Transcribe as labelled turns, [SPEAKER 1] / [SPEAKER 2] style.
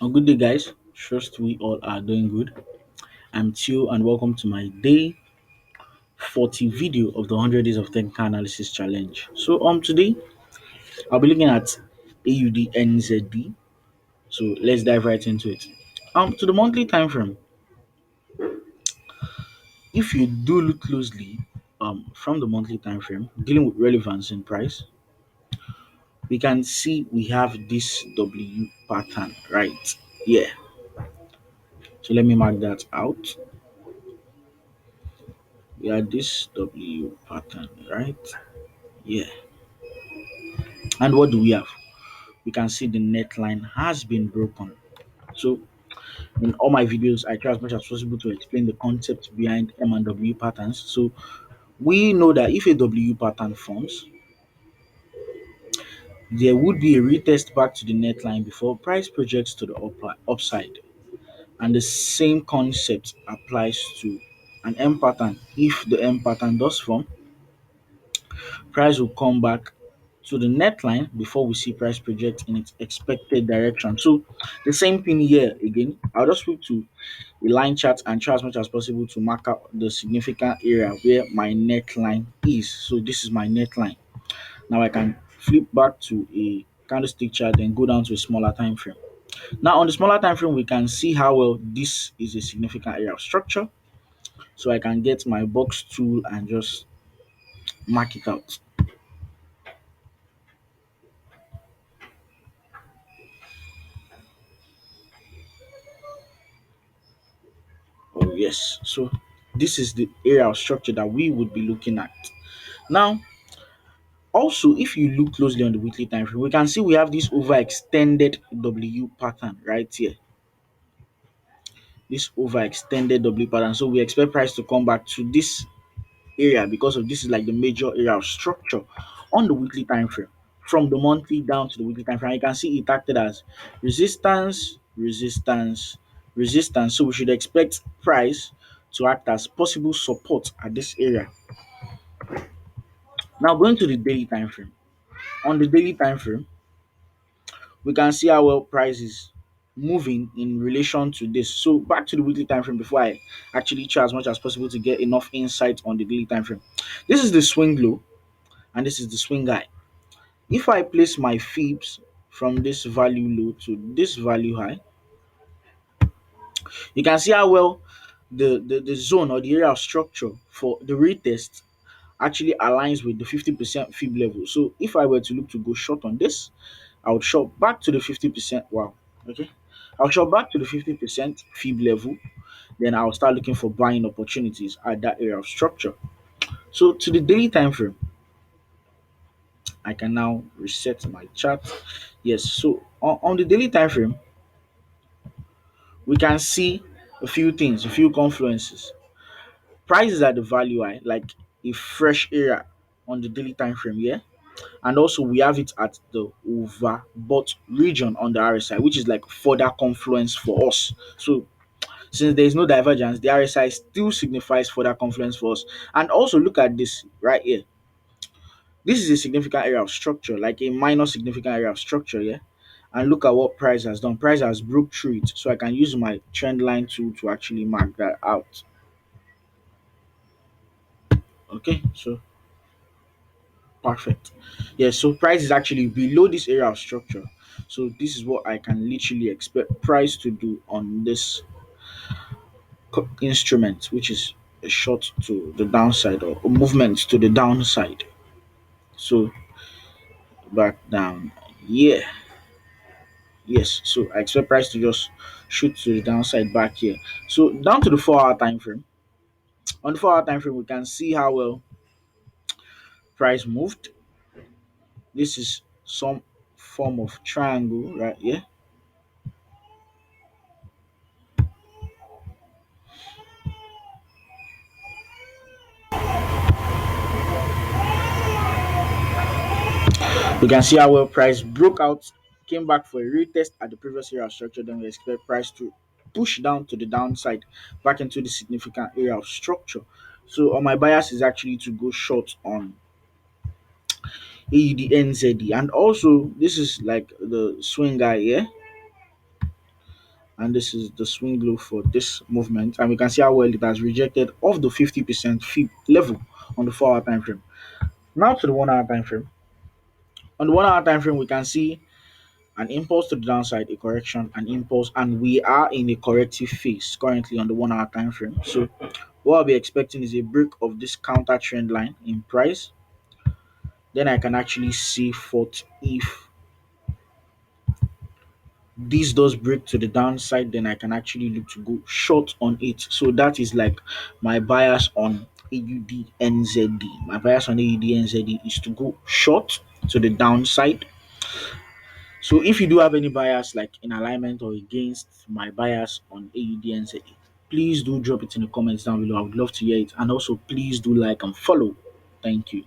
[SPEAKER 1] Good day, guys. Trust we all are doing good. I'm Tio, and welcome to my day 40 video of the 100 Days of Technical Analysis Challenge. Today I'll be looking at AUDNZD. So, let's dive right into it. To the monthly time frame, if you do look closely, from the monthly time frame, dealing with relevance in price, we can see we have this W pattern right here. So, let me mark that out. We have this W pattern right. Yeah. And what do we have? We can see the net line has been broken. So in all my videos, I try as much as possible to explain the concept behind M and W patterns. So we know that if a W pattern forms, there would be a retest back to the net line before price projects to the upside. And the same concept applies to an M pattern. If the M pattern does form, price will come back to the net line before we see price project in its expected direction. So the same thing here again. I'll just flip to a line chart and try as much as possible to mark out the significant area where my net line is. So this is my net line. Now I can flip back to a candlestick chart and go down to a smaller time frame. Now on the smaller time frame, we can see how well this is a significant area of structure. So I can get my box tool and just mark it out. Oh yes. So this is the area of structure that we would be looking at. Now, also, if you look closely on the weekly time frame, we can see we have this overextended W pattern right here. This overextended W pattern. So we expect price to come back to this area because of this is like the major area of structure on the weekly time frame. From the monthly down to the weekly time frame, you can see it acted as resistance, resistance, resistance. So we should expect price to act as possible support at this area. Now going to the daily time frame. On the daily time frame, we can see how well price is moving in relation to this. So back to the weekly time frame before I actually try as much as possible to get enough insight on the daily time frame. This is the swing low and this is the swing high. If I place my fibs from this value low to this value high, you can see how well the zone or the area of structure for the retest actually aligns with the 50% fib level. So if I were to look to go short on this, I would short back to the 50%. Wow. Okay. I'll short back to the 50% fib level. Then I'll start looking for buying opportunities at that area of structure. So to the daily time frame, I can now reset my chart. Yes. So on the daily time frame, we can see a few things, a few confluences. Prices at the value high, like a fresh area on the daily time frame. Yeah, and also we have it at the overbought region on the RSI, which is like further confluence for us. So since there is no divergence, the RSI still signifies further confluence for us. And also look at this right here. This is a significant area of structure, like a minor significant area of structure. Yeah, and look at what price has done. Price has broke through it, so I can use my trend line tool to actually mark that out. Okay, so perfect. Yeah, so price is actually below this area of structure. So this is what I can literally expect price to do on this instrument, which is a short to the downside or a movement to the downside. So back down. Yeah. Yes. So I expect price to just shoot to the downside back here. So down to the 4 hour time frame. On the 4 hour time frame, we can see how well price moved. This is some form of triangle right here. We can see how well price broke out, came back for a retest at the previous area of structure. Then we expect price to push down to the downside back into the significant area of structure. So on my bias is actually to go short on AUDNZD. And also this is like the swing guy here. and this is the swing low for this movement, and we can see how well it has rejected off the 50% fib level on the 4 hour time frame. Now to the 1 hour time frame. On the 1 hour time frame, we can see an impulse to the downside, a correction, an impulse, and we are in a corrective phase currently on the 1 hour time frame. So what I'll be expecting is a break of this counter trend line in price. Then I can actually see forth if this does break to the downside, then I can actually look to go short on it. So that is like my bias on AUD NZD. My bias on AUD NZD is to go short to the downside. So if you do have any bias like in alignment or against my bias on AUD NZD, please do drop it in the comments down below. I would love to hear it. And also please do like and follow. Thank you.